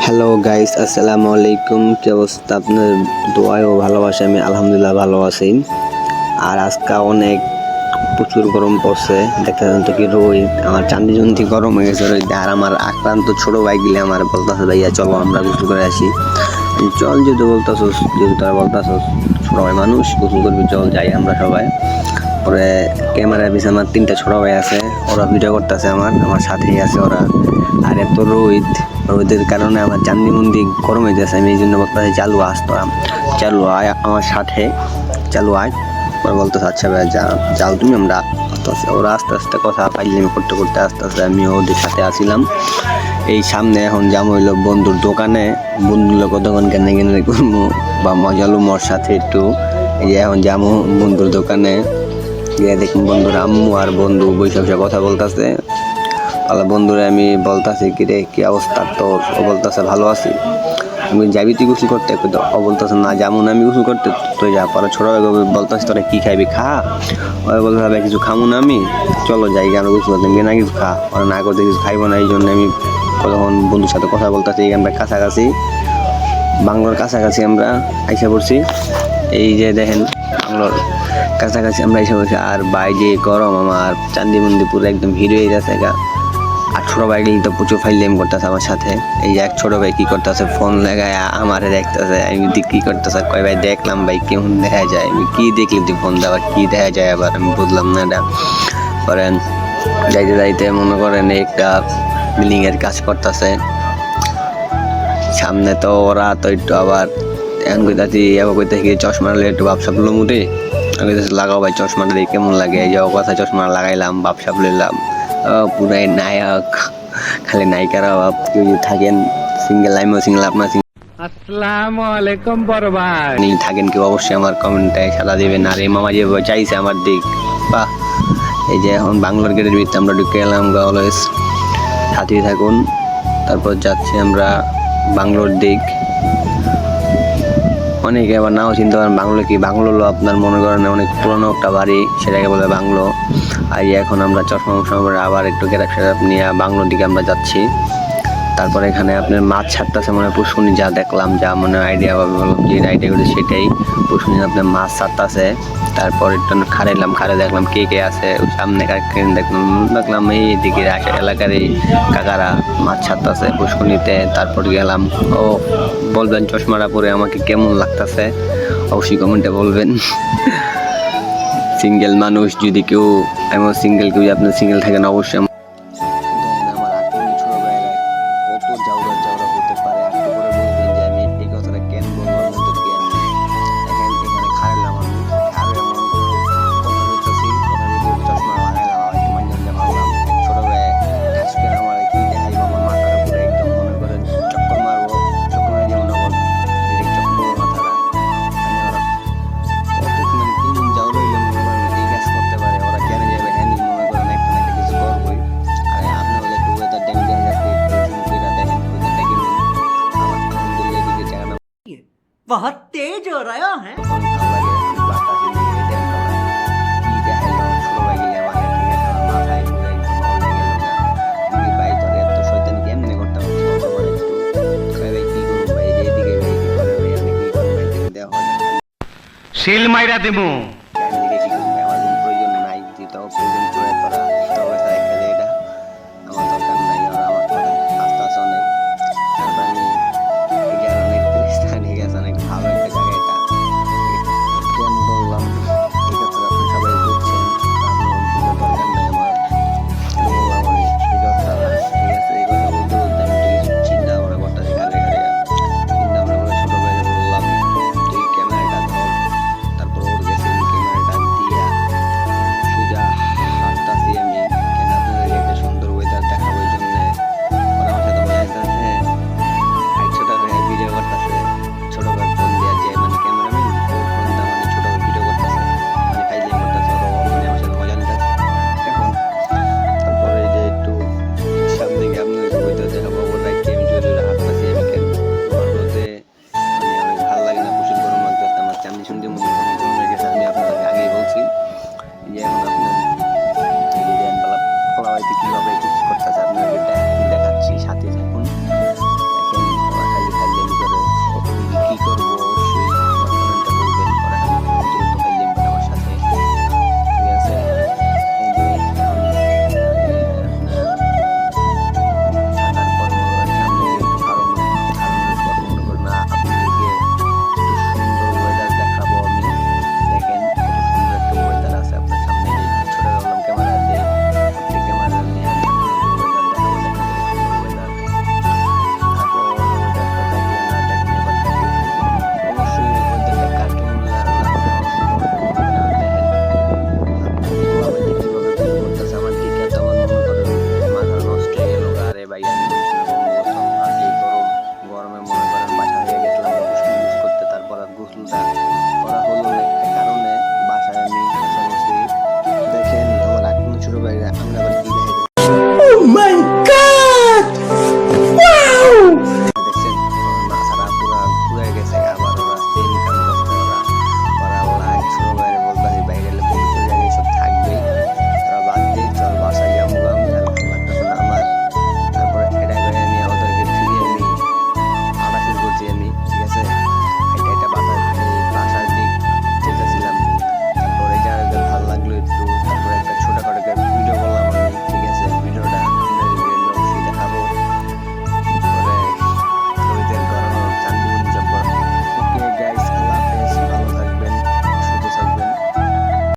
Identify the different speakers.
Speaker 1: Hello guys, আসসালামু আলাইকুম। কি অবস্থা আপনার? দোয়ায় ও ভালোবাসা আমি আলহামদুলিল্লাহ ভালো আছি। আর আজকে অনেক প্রচুর গরম পড়ছে, দেখতেছেন তো কি রোদ। আমার চান্দিজন্দি গরম হয়ে গেছে রোদ। আর আমার আক্রান্ত ছোট ভাই গিলে আমার বলতেছে ভাইয়া চলো আমরা গোসল করে আসি। চল যেহেতু বলতেছস, যেহেতু তারা বলতেছস ছোট ভাই মানুষ গোসল করবি, চল যাই আমরা সবাই। পরে ক্যামেরার পিছনে আমার 3টা ছোট ভাই আছে, ওরা ভিডিও করতেছে, আমার সাথেই আছে ওরা। আর এত রোদের কারণে আমার চান্দি মন্দি গরম হয়ে যাচ্ছে। আমি এই জন্য বলতেছি চালু আসতাম, চালু আয় আমার সাথে, চালু আয়। পরে বলতেছে আচ্ছা ভাই যাও তুমি, আমরা আস্তে আস্তে ওরা আস্তে আস্তে কথা ফাইজলামি করতে করতে আস্তে আস্তে আমি ওদের সাথে আসিলাম। এই সামনে এখন যাম হইলো বন্ধুর দোকানে, বন্ধুর লোক দোকান কেনে কেনে করবো বা মজালু মোর সাথে একটু। এই যে এখন যাবো বন্ধুর দোকানে গিয়ে দেখুন বন্ধুর আম্মু আর বন্ধু বসে বসে কথা বলতেছে। তাহলে বন্ধুরে আমি বলতেছি কি রে কি অবস্থা তোর? ও বলতেছে ভালো আছি। আমি যাবি তুই গোসল করতে? ও বলতেছে না যেমন আমি গোসল করতে, তুই যা। পরে ছোটো বলতেছে তোরা কি খাইবি খা। ওরা বলতে হবে কিছু খামো না আমি, চলো যাই কেন গোসল করতে, না কিছু খা। ওরা না করতে কিছু খাইবো না, এই জন্য আমি তখন বন্ধুর সাথে কথা বলতেছি। আমরা কাছাকাছি, বাংলোর কাছাকাছি আমরা আইসা পড়ছি। এই যে দেখেন বাংলোর কাছাকাছি আমরা এসে বসে। আর বাইরে গরম, আমার চান্দি মন্দি পুরো একদম হিরো হয়ে গেছে গা। আর ছোটো ভাই গেলে তো প্রচুর ফাইলেম করতেছে আমার সাথে। এই যে এক ছোটো ভাই কী করতেছে, ফোন লাগায় আমারে দেখতেছে। আমি কী করতেছে, কয় ভাই দেখলাম ভাই কেমন দেখা যায়। আমি কী দেখলি তুই ফোন দেওয়ার, কী দেখা যায় আবার আমি বুঝলাম না এটা। করেন যাইতে যাইতে মনে করেন একটা বিল্ডিংয়ের কাজ করতেছে সামনে। তো ওরা তো একটু আবার এখন কইতাছি এবার কইতাছি চশমা একটু ভাবসাব মুটে লাগাও ভাই, চশমাটা দিয়ে কেমন লাগে। এই যে কথা চশমা লাগাইলাম, ভাবসাব লইলাম, পুরাই নায়ক। খালি নায়িকারা কেউ থাকেন সিঙ্গেল, আমিও সিঙ্গেল, আপনার
Speaker 2: আসসালামু আলাইকুম বড় ভাই
Speaker 1: থাকেন কেউ অবশ্যই আমার কমেন্টে সাড়া দিবেন। আর এই মামা যেভাবে চাইছে আমার দিক, বাহ। এই যে এখন বাংলার গেটের ভিতরে আমরা ঢুকে এলাম, অলওয়েজ সাথেই থাকুন। তারপর যাচ্ছি আমরা বাংলোর দিক। অনেকে আবার নাও চিনতে পারেন বাংলো কি। বাংলো হলো আপনার মনে করেন অনেক পুরনো একটা বাড়ি, সেটাকে বলে বাংলো। আর এখন আমরা চশমা আবার একটু গ্যারাপ সেরাপ নিয়ে বাংলোর দিকে আমরা যাচ্ছি। তারপরে এখানে আপনার মাছ ছাড়তেছে, মনে পুষ্কুনি যা দেখলাম, যা মনে আইডিয়া যে আইডিয়া করি সেটাই। পুষ্কুনি আপনার মাছ ছাড়তেছে। তারপর একটু খাড়াইলাম, খাড়ে দেখলাম কে কে আছে সামনে, দেখলাম এইদিকে এলাকার এই কাকারা মাছ ছাড়তেছে পুষ্কুনিতে। তারপর গেলাম। ও বলবেন চশমাটা পরে আমাকে কেমন লাগতেছে অবশ্যই কমেন্টে বলবেন। সিঙ্গেল মানুষ যদি কেউ, আমিও সিঙ্গেল, কেউ আপনি সিঙ্গেল থাকেন অবশ্যই
Speaker 3: बहुत तेज हो रहा है।
Speaker 2: শিল মাইরা দেবো।